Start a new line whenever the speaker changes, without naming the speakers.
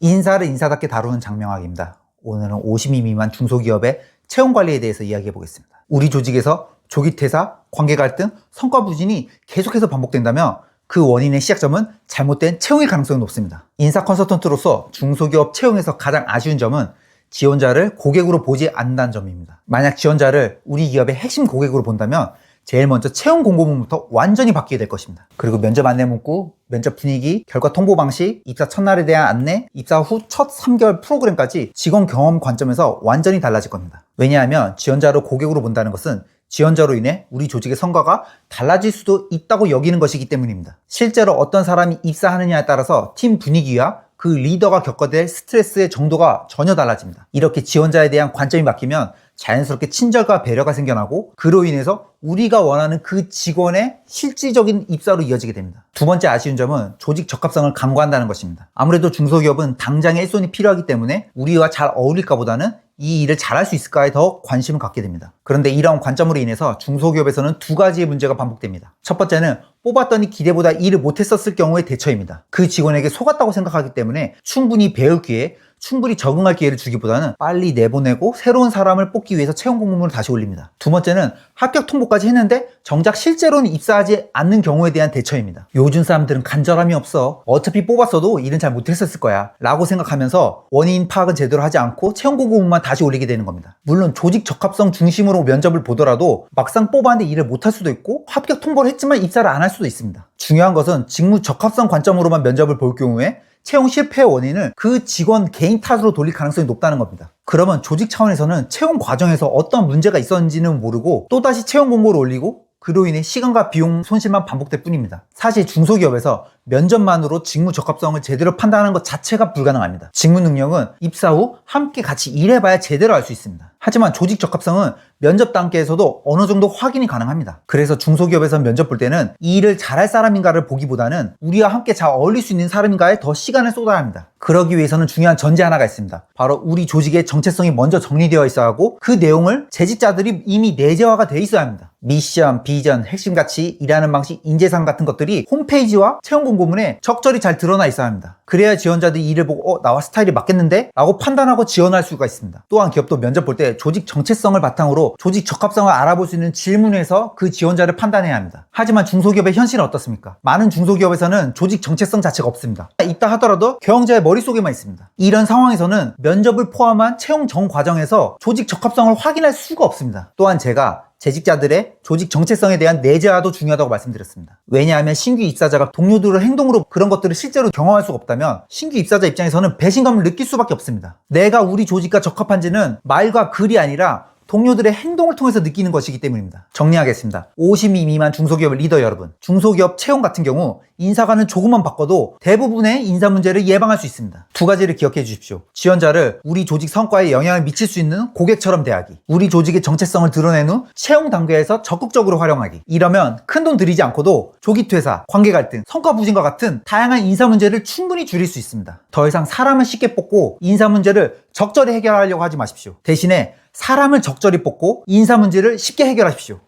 인사를 인사답게 다루는 장명학입니다. 오늘은 50인 미만 중소기업의 채용 관리에 대해서 이야기해 보겠습니다. 우리 조직에서 조기 퇴사, 관계 갈등, 성과 부진이 계속해서 반복된다면 그 원인의 시작점은 잘못된 채용일 가능성이 높습니다. 인사 컨설턴트로서 중소기업 채용에서 가장 아쉬운 점은 지원자를 고객으로 보지 않는다는 점입니다. 만약 지원자를 우리 기업의 핵심 고객으로 본다면 제일 먼저 채용 공고문부터 완전히 바뀌게 될 것입니다. 그리고 면접 안내 문구, 면접 분위기, 결과 통보 방식, 입사 첫날에 대한 안내, 입사 후 첫 3개월 프로그램까지 직원 경험 관점에서 완전히 달라질 겁니다. 왜냐하면 지원자를 고객으로 본다는 것은 지원자로 인해 우리 조직의 성과가 달라질 수도 있다고 여기는 것이기 때문입니다. 실제로 어떤 사람이 입사하느냐에 따라서 팀 분위기와 그 리더가 겪어야 될 스트레스의 정도가 전혀 달라집니다. 이렇게 지원자에 대한 관점이 바뀌면 자연스럽게 친절과 배려가 생겨나고 그로 인해서 우리가 원하는 그 직원의 실질적인 입사로 이어지게 됩니다. 두 번째 아쉬운 점은 조직 적합성을 강구한다는 것입니다. 아무래도 중소기업은 당장의 일손이 필요하기 때문에 우리와 잘 어울릴까 보다는 이 일을 잘할 수 있을까에 더 관심을 갖게 됩니다. 그런데 이런 관점으로 인해서 중소기업에서는 두 가지의 문제가 반복됩니다. 첫 번째는 뽑았더니 기대보다 일을 못했었을 경우의 대처입니다. 그 직원에게 속았다고 생각하기 때문에 충분히 배울 기회, 충분히 적응할 기회를 주기보다는 빨리 내보내고 새로운 사람을 뽑기 위해서 채용 공고문을 다시 올립니다. 두 번째는 합격 통보까지 했는데 정작 실제로는 입사하지 않는 경우에 대한 대처입니다. 요즘 사람들은 간절함이 없어. 어차피 뽑았어도 일은 잘 못했었을 거야 라고 생각하면서 원인 파악은 제대로 하지 않고 채용 공고문만 다시 올리게 되는 겁니다. 물론 조직 적합성 중심으로 면접을 보더라도 막상 뽑았는데 일을 못할 수도 있고 합격 통보를 했지만 입사를 안 할 수도 있습니다. 중요한 것은 직무 적합성 관점으로만 면접을 볼 경우에 채용 실패의 원인을 그 직원 개인 탓으로 돌릴 가능성이 높다는 겁니다. 그러면 조직 차원에서는 채용 과정에서 어떤 문제가 있었는지는 모르고 또다시 채용 공고를 올리고 그로 인해 시간과 비용 손실만 반복될 뿐입니다. 사실 중소기업에서 면접만으로 직무 적합성을 제대로 판단하는 것 자체가 불가능합니다. 직무 능력은 입사 후 함께 같이 일해봐야 제대로 알 수 있습니다. 하지만 조직 적합성은 면접 단계에서도 어느 정도 확인이 가능합니다. 그래서 중소기업에서 면접 볼 때는 이 일을 잘할 사람인가를 보기보다는 우리와 함께 잘 어울릴 수 있는 사람인가에 더 시간을 쏟아야 합니다. 그러기 위해서는 중요한 전제 하나가 있습니다. 바로 우리 조직의 정체성이 먼저 정리되어 있어야 하고 그 내용을 재직자들이 이미 내재화가 되어 있어야 합니다. 미션, 비전, 핵심 가치, 일하는 방식, 인재상 같은 것들이 홈페이지와 채용 공고문에 적절히 잘 드러나 있어야 합니다. 그래야 지원자들이 일을 보고 나와 스타일이 맞겠는데? 라고 판단하고 지원할 수가 있습니다. 또한 기업도 면접 볼 때 조직 정체성을 바탕으로 조직 적합성을 알아볼 수 있는 질문에서 그 지원자를 판단해야 합니다. 하지만 중소기업의 현실은 어떻습니까? 많은 중소기업에서는 조직 정체성 자체가 없습니다. 있다 하더라도 경영자의 머릿속에만 있습니다. 이런 상황에서는 면접을 포함한 채용 전 과정에서 조직 적합성을 확인할 수가 없습니다. 또한 제가 재직자들의 조직 정체성에 대한 내재화도 중요하다고 말씀드렸습니다. 왜냐하면 신규 입사자가 동료들의 행동으로 그런 것들을 실제로 경험할 수가 없다면 신규 입사자 입장에서는 배신감을 느낄 수밖에 없습니다. 내가 우리 조직과 적합한지는 말과 글이 아니라 동료들의 행동을 통해서 느끼는 것이기 때문입니다. 정리하겠습니다. 50인 미만 중소기업 리더 여러분, 중소기업 채용 같은 경우 인사관을 조금만 바꿔도 대부분의 인사 문제를 예방할 수 있습니다. 두 가지를 기억해 주십시오. 지원자를 우리 조직 성과에 영향을 미칠 수 있는 고객처럼 대하기, 우리 조직의 정체성을 드러낸 후 채용 단계에서 적극적으로 활용하기. 이러면 큰돈 들이지 않고도 조기 퇴사, 관계 갈등, 성과 부진과 같은 다양한 인사 문제를 충분히 줄일 수 있습니다. 더 이상 사람을 쉽게 뽑고 인사 문제를 적절히 해결하려고 하지 마십시오. 대신에 사람을 적절히 뽑고 인사 문제를 쉽게 해결하십시오.